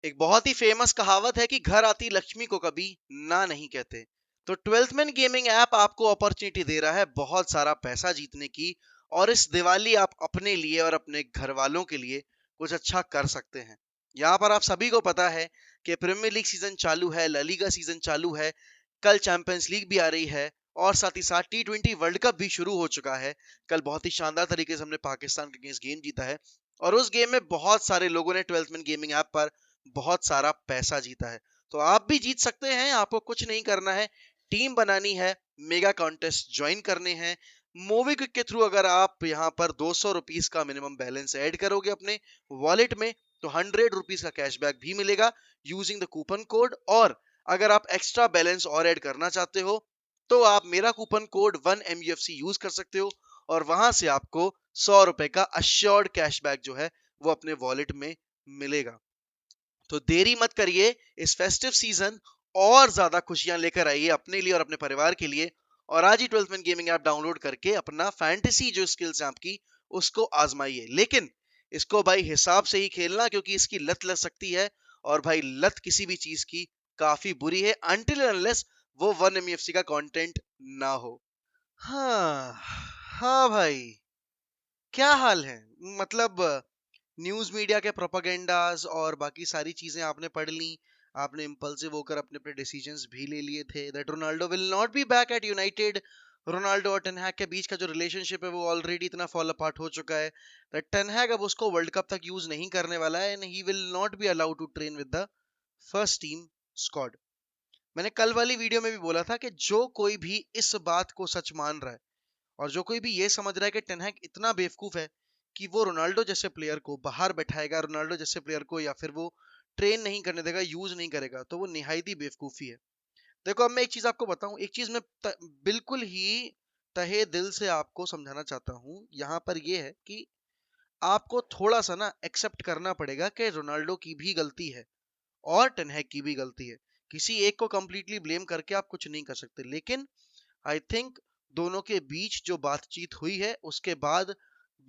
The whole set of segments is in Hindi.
एक बहुत ही फेमस कहावत है कि घर आती लक्ष्मी को कभी ना नहीं कहते। तो ट्वेल्थ मैन गेमिंग ऐप आपको अपॉर्चुनिटी दे रहा है बहुत सारा पैसा जीतने की। और इस दिवाली आप अपने लिए और अपने घर वालों के लिए कुछ अच्छा कर सकते हैं। यहाँ पर आप सभी को पता है कि प्रीमियर लीग सीजन चालू है, ला लीगा सीजन चालू है, कल चैंपियंस लीग भी आ रही है और साथ ही साथ T20 वर्ल्ड कप भी शुरू हो चुका है। कल बहुत ही शानदार तरीके से हमने पाकिस्तान के अगेंस्ट गेम जीता है और उस गेम में बहुत सारे लोगों ने ट्वेल्थ मैन गेमिंग ऐप पर बहुत सारा पैसा जीता है। तो आप भी जीत सकते हैं। आपको कुछ नहीं करना है, टीम बनानी है, मेगा कॉन्टेस्ट ज्वाइन करने हैं। मोबीक्विक के थ्रू अगर आप यहाँ पर 200 रुपीज का मिनिमम बैलेंस ऐड करोगे अपने वॉलेट में तो 100 रुपीज का कैशबैक भी मिलेगा यूजिंग द कूपन कोड। और अगर आप एक्स्ट्रा बैलेंस और ऐड करना चाहते हो तो आप मेरा कूपन कोड 1MUFC यूज कर सकते हो और वहां से आपको 100 रुपए का अश्योर्ड कैशबैक जो है वो अपने वॉलेट में मिलेगा। तो देरी मत करिए, इस फेस्टिव सीजन और ज्यादा खुशियां लेकर आइए अपने लिए और अपने परिवार के लिए। और आज ही twelfth man gaming app download करके अपना फैंटेसी जो स्किल्स हैं आपकी उसको आजमाइए। लेकिन इसको भाई हिसाब से ही खेलना क्योंकि इसकी लत लग सकती है। और भाई लत किसी भी चीज की काफी बुरी है अनटिल अनलेस वो 1MFC का कंटेंट ना हो। हाँ, हाँ भाई, क्या हाल है? मतलब न्यूज मीडिया के प्रोपागेंडास और बाकी सारी चीजें आपने पढ़ ली। आपने इम्पल्सिव होकर अपने अपने डिसीजंस भी ले लिए थे that Ronaldo will not be back at United. Ronaldo और टेनहैग के बीच का जो रिलेशनशिप है वो ऑलरेडी इतना फॉल अपार्ट हो चुका है दैट टेनहैग अब उसको वर्ल्ड कप तक यूज नहीं करने वाला है and he will not be allowed to train with the first team squad. मैंने कल वाली वीडियो में भी बोला था कि जो कोई भी इस बात को सच मान रहा है और जो कोई भी ये समझ रहा है कि टेनहैग इतना बेवकूफ है कि वो रोनाल्डो जैसे प्लेयर को बाहर बैठाएगा, रोनाल्डो जैसे प्लेयर को या फिर वो ट्रेन नहीं करने देगा, यूज नहीं करेगा, तो वो निहायत ही बेवकूफी है। देखो अब मैं एक चीज आपको बताऊं, एक चीज मैं बिल्कुल ही तहे दिल से आपको समझाना चाहता हूं यहाँ पर ये है कि आपको थोड़ा सा ना एक्सेप्ट करना पड़ेगा कि रोनाल्डो की भी गलती है और टेनहैग की भी गलती है। किसी एक को कंप्लीटली ब्लेम करके आप कुछ नहीं कर सकते। लेकिन आई थिंक दोनों के बीच जो बातचीत हुई है उसके बाद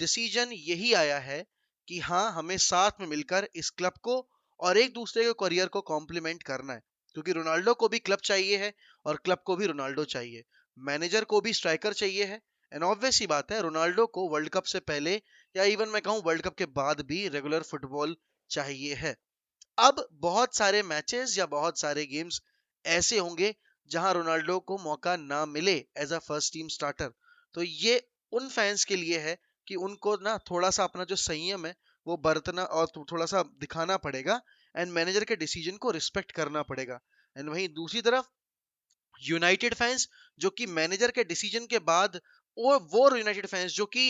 डिसीजन यही आया है कि हाँ हमें साथ में मिलकर इस क्लब को और एक दूसरे के करियर को कॉम्प्लीमेंट करना है। क्योंकि रोनाल्डो को भी क्लब चाहिए है और क्लब को भी रोनाल्डो चाहिए, मैनेजर को भी स्ट्राइकर चाहिए है। एंड ऑब्वियस सी बात है रोनाल्डो को वर्ल्ड कप से पहले या इवन मैं कहूँ वर्ल्ड कप के बाद भी रेगुलर फुटबॉल चाहिए है। अब बहुत सारे मैचेस या बहुत सारे गेम्स ऐसे होंगे जहां रोनाल्डो को मौका ना मिले as a first team starter. तो ये उन फैंस के लिए है कि उनको ना थोड़ा सा अपना जो संयम है वो बरतना और थोड़ा सा दिखाना पड़ेगा एंड मैनेजर के डिसीजन को रिस्पेक्ट करना पड़ेगा। एंड वहीं दूसरी तरफ यूनाइटेड फैंस जो कि मैनेजर के डिसीजन के बाद वो यूनाइटेड फैंस जो कि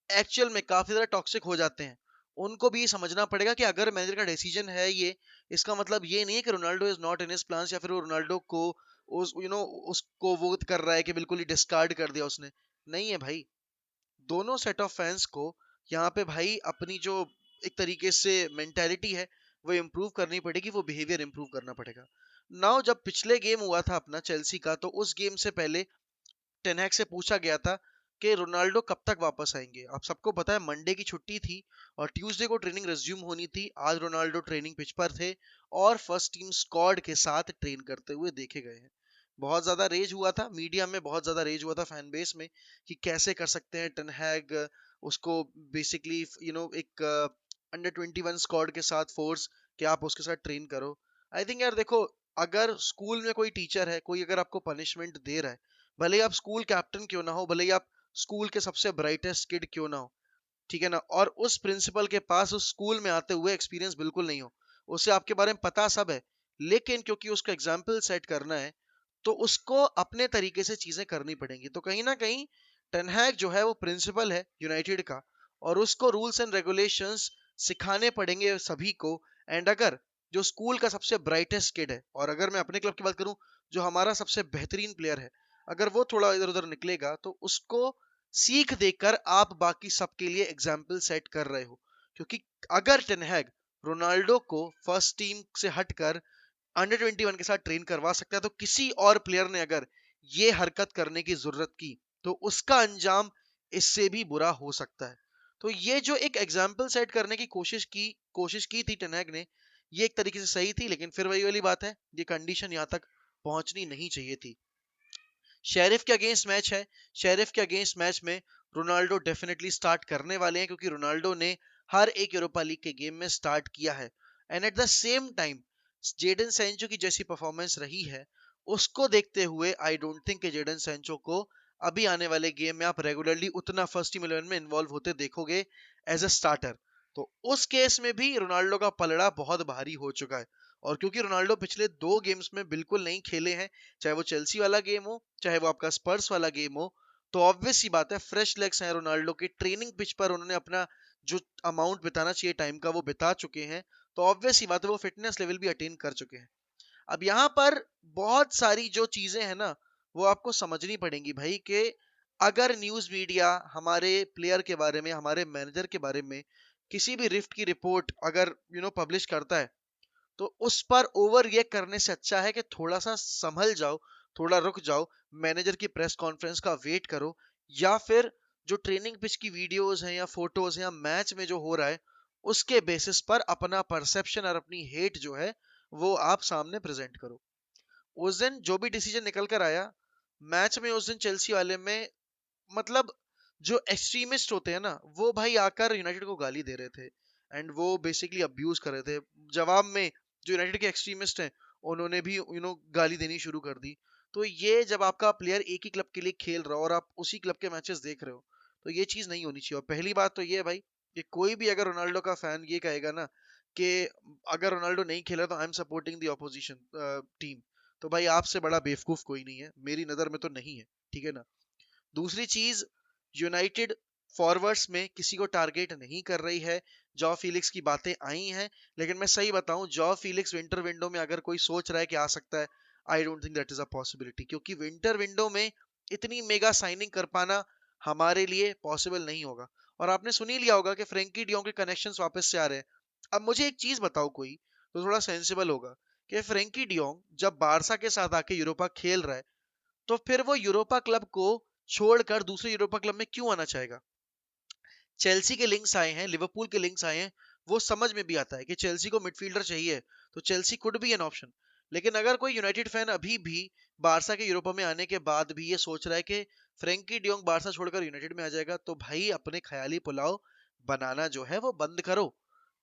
एक्चुअल में काफी ज्यादा टॉक्सिक हो जाते हैं, उनको भी समझना पड़ेगा कि अगर मैनेजर का डिसीजन है ये, इसका मतलब ये नहीं है कि Ronaldo is not in his plans या फिर वो रोनाल्डो को उस उसको वो कर रहा है कि बिल्कुल ही डिस्कार्ड कर दिया उसने। नहीं है भाई, दोनों सेट ऑफ फैंस को यहाँ पे भाई अपनी जो एक तरीके से मेंटेलिटी है वो इम्प्रूव करनी पड़ेगी, वो बिहेवियर इम्प्रूव करना पड़ेगा। नाउ जब पिछले गेम हुआ था अपना चेल्सी का तो उस गेम से पहले टेनहैग से पूछा गया था कि रोनाल्डो कब तक वापस आएंगे। आप सबको पता है मंडे की छुट्टी थी और ट्यूसडे को ट्रेनिंग रिज्यूम होनी थी। आज रोनाल्डो ट्रेनिंग पिच पर थे और फर्स्ट टीम स्क्वाड के साथ ट्रेन करते हुए देखे गए हैं। बहुत ज्यादा रेज हुआ था मीडिया में, बहुत ज्यादा रेज हुआ था फैन बेस में कि कैसे कर सकते हैं टेनहैग उसको बेसिकली एक अंडर 21 स्क्वाड के साथ फोर्स कि आप उसके साथ ट्रेन करो। आई थिंक यार देखो, अगर स्कूल में कोई टीचर है, कोई अगर आपको पनिशमेंट दे रहा है, भले ही आप स्कूल कैप्टन क्यों ना हो, भले ही आप स्कूल के सबसे ब्राइटेस्ट किड क्यों ना हो, ठीक है ना, और उस प्रिंसिपल के पास उस स्कूल में आते हुए एक्सपीरियंस बिल्कुल नहीं हो, उसे आपके बारे में पता सब है, लेकिन क्योंकि उसको एग्जाम्पल सेट करना है तो उसको अपने तरीके से चीजें करनी पड़ेंगी। तो कहीं ना कहीं टेनहैग जो है वो प्रिंसिपल है यूनाइटेड का और उसको रूल्स एंड रेगुलेशंस सिखाने पड़ेंगे सभी को। एंड अगर जो स्कूल का सबसे ब्राइटेस्ट किड है और अगर मैं अपने क्लब की बात करूं जो हमारा सबसे बेहतरीन प्लेयर है, अगर वो थोड़ा इधर उधर निकलेगा तो उसको सीख देकर आप बाकी सबके लिए एग्जाम्पल सेट कर रहे हो। क्योंकि अगर टेनहैग रोनाल्डो को फर्स्ट टीम से हटकर अंडर 21 के साथ ट्रेन करवा सकता है तो किसी और प्लेयर ने अगर ये हरकत करने की जरूरत की तो उसका अंजाम इससे भी बुरा हो सकता है। तो ये जो एक एग्जाम्पल सेट करने की कोशिश की थी टेनहैग ने, ये एक तरीके से सही थी, लेकिन फिर वही वाली बात है, ये कंडीशन यहाँ तक पहुंचनी नहीं चाहिए थी। शेरिफ के अगेंस्ट मैच है। शेरिफ के अगेंस्ट मैच में रोनाल्डो डेफिनेटली स्टार्ट करने वाले हैं, क्योंकि रोनाल्डो ने हर एक यूरोपा लीग के गेम में स्टार्ट किया है। And at the same time Jadon Sancho की जैसी परफॉर्मेंस रही है, उसको देखते हुए आई डोंट थिंक कि जेडन सैंचो को अभी आने वाले गेम में आप रेगुलरली उतना फर्स्ट टीम 11 में इन्वॉल्व होते देखोगे एज अ स्टार्टर। तो उस केस में भी रोनाल्डो का पलड़ा बहुत भारी हो चुका है। और क्योंकि रोनाल्डो पिछले 2 गेम्स में बिल्कुल नहीं खेले हैं, चाहे वो चेल्सी वाला गेम हो, चाहे वो आपका स्पर्स वाला गेम हो, तो ऑब्वियस सी बात है फ्रेश लेग्स हैं रोनाल्डो के। ट्रेनिंग पिच पर उन्होंने अपना जो अमाउंट बिताना चाहिए टाइम का वो बिता चुके हैं। तो ऑब्वियस सी बात है वो फिटनेस लेवल भी अटेन कर चुके हैं। अब यहाँ पर बहुत सारी जो चीजें हैं ना, वो आपको समझनी पड़ेंगी भाई, कि अगर न्यूज मीडिया हमारे प्लेयर के बारे में, हमारे मैनेजर के बारे में किसी भी रिफ्ट की रिपोर्ट अगर पब्लिश करता है, तो उस पर ओवर रिएक्ट करने से अच्छा है कि थोड़ा सा संभल जाओ, थोड़ा रुक जाओ, मैनेजर की प्रेस कॉन्फ्रेंस का वेट करो, या फिर जो ट्रेनिंग पिच की वीडियोस हैं या फोटोज हैं या मैच में जो हो रहा है उसके बेसिस पर अपना परसेप्शन और अपनी हेट जो है वो आप सामने प्रेजेंट करो। उस दिन जो भी डिसीजन निकल कर आया मैच में, उस दिन चेल्सी वाले में, मतलब जो एक्सट्रीमिस्ट होते हैं ना, वो भाई आकर यूनाइटेड को गाली दे रहे थे एंड वो बेसिकली अब्यूज कर रहे थे। जवाब में जो यूनाइटेड के एक्सट्रीमिस्ट हैं उन्होंने भी गाली देनी शुरू कर दी। तो ये जब आपका प्लेयर एक ही क्लब के लिए खेल रहा हो और आप उसी क्लब के मैचेस देख रहे हो, तो ये चीज नहीं होनी चाहिए। और पहली बात तो ये है भाई कि कोई भी अगर रोनाल्डो का फैन ये कहेगा ना कि अगर रोनाल्डो नहीं खेला तो I am supporting the opposition team, तो भाई आपसे बड़ा बेवकूफ कोई नहीं है, मेरी नजर में तो नहीं है, ठीक है ना। दूसरी चीज, यूनाइटेड फॉरवर्ड्स में किसी को टारगेट नहीं कर रही है। जॉ फिलिक्स की बातें आई हैं, लेकिन मैं सही बताऊं, जॉ फिलिक्स विंटर विंडो में अगर कोई सोच रहा है कि आ सकता है, आई don't think that is a possibility, क्योंकि विंटर विंडो में इतनी मेगा साइनिंग कर पाना हमारे लिए पॉसिबल नहीं होगा। और आपने सुन ही लिया होगा कि फ्रेंकी डियोंग के कनेक्शंस वापस से आ रहे हैं। अब मुझे एक चीज बताओ कोई तो थोड़ा सेंसिबल होगा, कि फ्रेंकी डियोंग जब बारसा के साथ आके यूरोपा खेल रहा है, तो फिर वो यूरोपा क्लब को छोड़कर दूसरे यूरोपा क्लब में क्यों आना चाहेगा। चेल्सी के लिंक्स आए हैं, लिवरपूल के लिंक्स आए हैं, वो समझ में भी आता है कि चेल्सी को मिडफील्डर चाहिए, तो Chelsea could be an option. लेकिन अगर कोई यूनाइटेड फैन अभी भी बारसा के यूरोपा में आने के बाद भी ये सोच रहा है कि फ्रेंकी डियोंग बारसा छोड़कर यूनाइटेड में आ जाएगा, तो भाई अपने ख्याली पुलाव बनाना जो है वो बंद करो।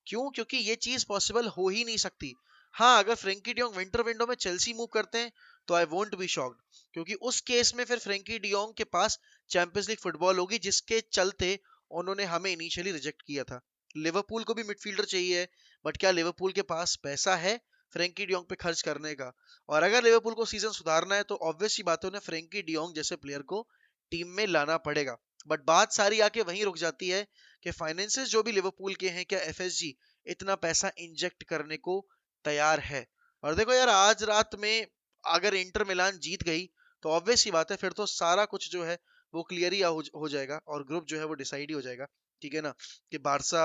क्यों? क्योंकि ये चीज पॉसिबल हो ही नहीं सकती। हाँ, अगर फ्रेंकी डियोंग विंटर विंडो में चेल्सी मूव करते हैं तो आई वोंट बी शॉक्ड, क्योंकि उस केस में फिर फ्रेंकी डियोंग के पास चैंपियंस लीग फुटबॉल होगी, जिसके चलते उन्होंने हमें इनिशियली रिजेक्ट किया था। लिवरपूल को भी मिडफील्डर चाहिए है, बट क्या लिवरपूल के पास पैसा है फ्रेंकी डियोंग पे खर्च करने का? और अगर लिवरपूल को सीजन सुधारना है तो ऑब्वियस सी बात है उन्हें फ्रेंकी डियोंग जैसे प्लेयर को टीम में लाना पड़ेगा। बट बात सारी आके वहीं रुक जाती है कि फाइनेंसेस जो भी लिवरपूल के हैं, क्या एफएसजी इतना पैसा इंजेक्ट करने को तैयार है? और देखो यार, आज रात में अगर इंटर मिलान जीत गई तो ऑब्वियस सी बात है फिर तो सारा कुछ जो है वो क्लियर ही हो जाएगा और ग्रुप जो है वो डिसाइड ही हो जाएगा, ठीक है ना, कि बारसा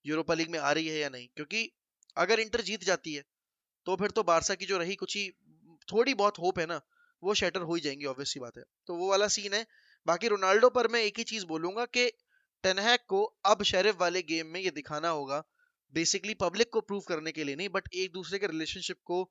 यूरोपा लीग में आ रही है या नहीं। क्योंकि अगर इंटर जीत जाती है तो फिर तो बारसा की जो रही कुछ ही थोड़ी बहुत होप है ना, वो शैटर हो ही जाएंगी, ऑब्वियस सी बात है। तो वो वाला सीन है। बाकी रोनाल्डो पर मैं एक ही चीज बोलूंगा कि टेनहैक को अब शेरिफ वाले गेम में ये दिखाना होगा, बेसिकली पब्लिक को प्रूव करने के लिए नहीं, बट एक दूसरे के रिलेशनशिप को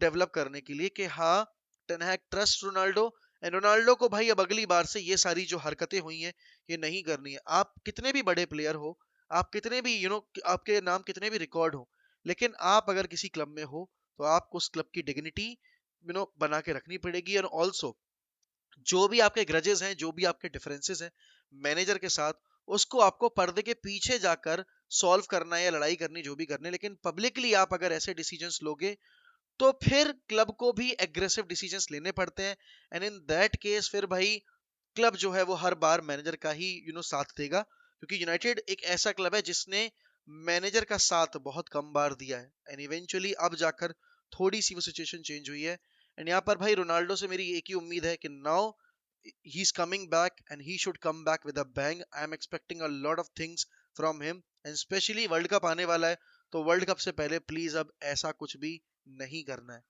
डेवलप करने के लिए, कि हाँ ten Hag trust Ronaldo, and Ronaldo को भाई अब अगली बार से ये सारी जो हरकतें हुई हैं ये नहीं करनी है। आप कितने भी बड़े प्लेयर हो, आप कितने भी आपके नाम कितने भी रिकॉर्ड हो, लेकिन आप अगर किसी क्लब में हो तो आपको उस क्लब की डिग्निटी बना के रखनी पड़ेगी। और ऑल्सो जो भी आपके ग्रजेस हैं, जो भी आपके डिफरेंसेस हैं मैनेजर के साथ, उसको आपको पर्दे के पीछे जाकर सॉल्व करना है या लड़ाई करनी, जो भी करनी। लेकिन पब्लिकली आप अगर ऐसे डिसीजंस लोगे तो फिर क्लब को भी एग्रेसिव डिसीजंस लेने पड़ते हैं, एंड इन दैट केस फिर भाई क्लब जो है वो हर बार मैनेजर का ही साथ देगा, क्योंकि यूनाइटेड एक ऐसा क्लब है जिसने मैनेजर का साथ बहुत कम बार दिया है, एंड इवेंचुअली अब जाकर थोड़ी सी वो सिचुएशन चेंज हुई है। एंड यहाँ पर भाई रोनाल्डो से मेरी एक ही उम्मीद है कि now he is coming back and he should come back with a bang. I am expecting a lot of things from him, and specially world cup आने वाला है, तो वर्ल्ड कप से पहले प्लीज अब ऐसा कुछ भी नहीं करना है।